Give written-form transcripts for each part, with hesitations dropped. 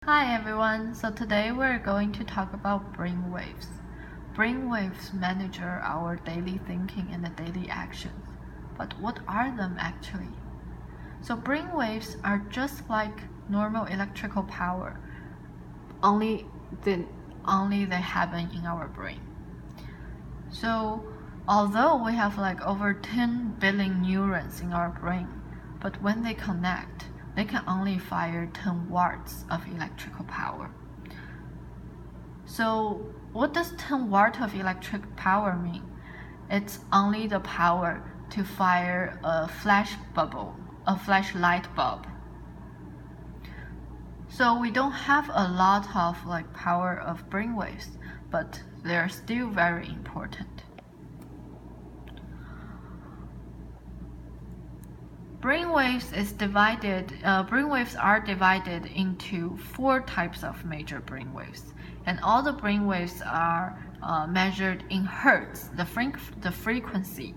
Hi everyone, so today we're going to talk about brainwaves. Brainwaves manage our daily thinking and the daily actions. But what are them actually? So brainwaves are just like normal electrical power, only they happen in our brain. So although we have over 10 billion neurons in our brain, but when they connect, they can only fire 10 watts of electrical power. So what does 10 watts of electric power mean? It's only the power to fire a flashlight bulb. So we don't have a lot of power of brainwaves, but they're still very important. Brainwaves are divided into 4 types of major brainwaves, and all the brainwaves are measured in hertz, the frequency.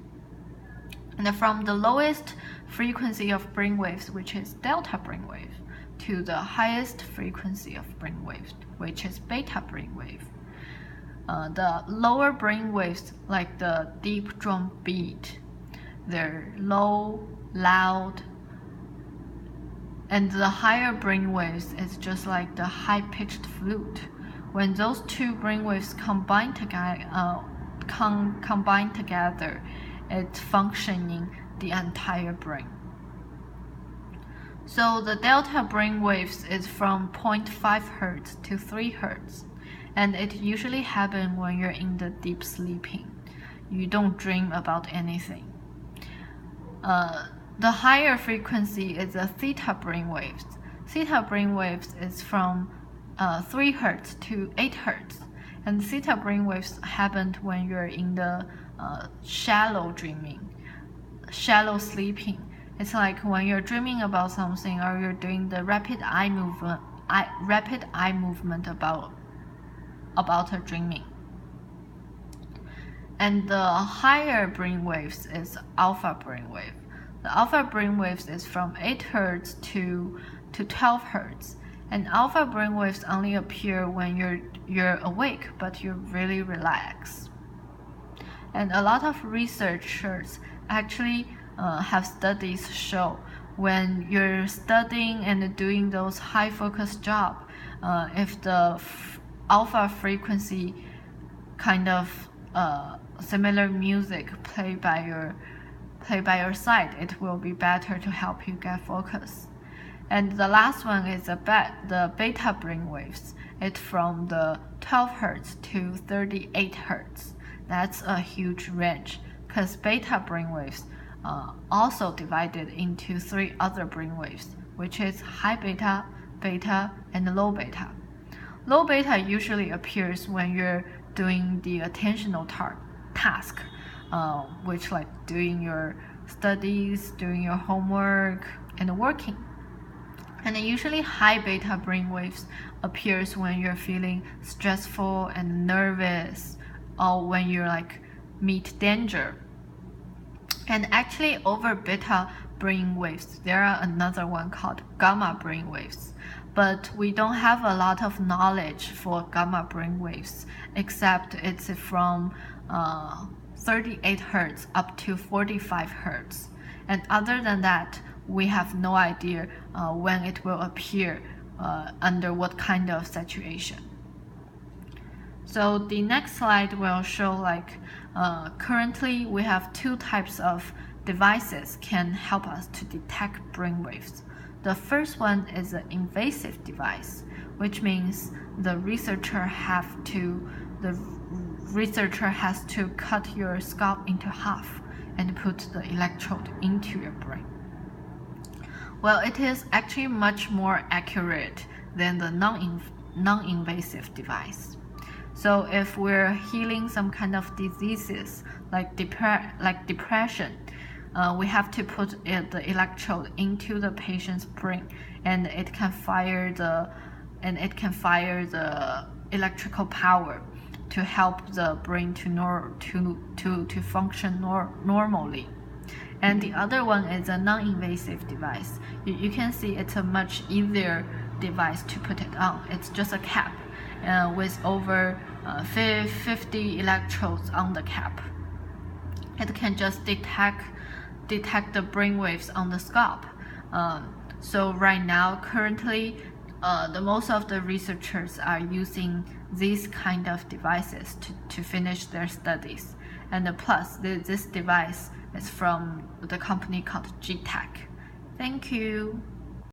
And from the lowest frequency of brainwaves, which is delta brainwave, to the highest frequency of brainwaves, which is beta brainwave. The lower brainwaves, like the deep drum beat, they're low, loud, and the higher brainwaves is just like the high-pitched flute. When those two brainwaves combine together, it's functioning the entire brain. So the delta brainwaves is from 0.5 Hz to 3 Hz, and it usually happens when you're in the deep sleeping. You don't dream about anything. The higher frequency is the theta brainwaves. Theta brainwaves is from 3 Hz to 8 Hz, and theta brainwaves happen when you're in the shallow sleeping. It's like when you're dreaming about something, or you're doing the rapid eye movement about a dreaming. And the higher brainwaves is alpha brainwave. The alpha brainwaves is from 8 Hz to 12 Hz. And alpha brainwaves only appear when you're awake, but you're really relaxed. And a lot of researchers actually have studies show when you're studying and doing those high focus job, if the alpha frequency kind of similar music play by your side, it will be better to help you get focus. And the last one is the beta brainwaves. It's from the 12 Hz to 38 Hz. That's a huge range, because beta brainwaves also divided into 3 other brainwaves, which is high beta, beta, and low beta. Low beta usually appears when you're doing the attentional task, which like doing your studies, doing your homework, and working. And usually high beta brainwaves appears when you're feeling stressful and nervous, or when you're meet danger. And actually over beta brainwaves, there are another one called gamma brainwaves. But we don't have a lot of knowledge for gamma brainwaves, except it's from 38 Hz up to 45 Hz. And other than that, we have no idea when it will appear, under what kind of situation. So the next slide will show currently we have 2 types of devices can help us to detect brainwaves. The first one is an invasive device, which means the researcher has to cut your scalp into half and put the electrode into your brain. Well, it is actually much more accurate than the non-invasive device. So if we're healing some kind of diseases like depression, we have to put the electrode into the patient's brain, and it can fire the electrical power to help the brain to function normally. And the other one is a non-invasive device. You can see it's a much easier device to put it on. It's just a cap with over 50 electrodes on the cap. It can just detect the brainwaves on the scalp. So right now, currently, most of the researchers are using these kind of devices to finish their studies. And plus, this device is from the company called G-Tech. Thank you.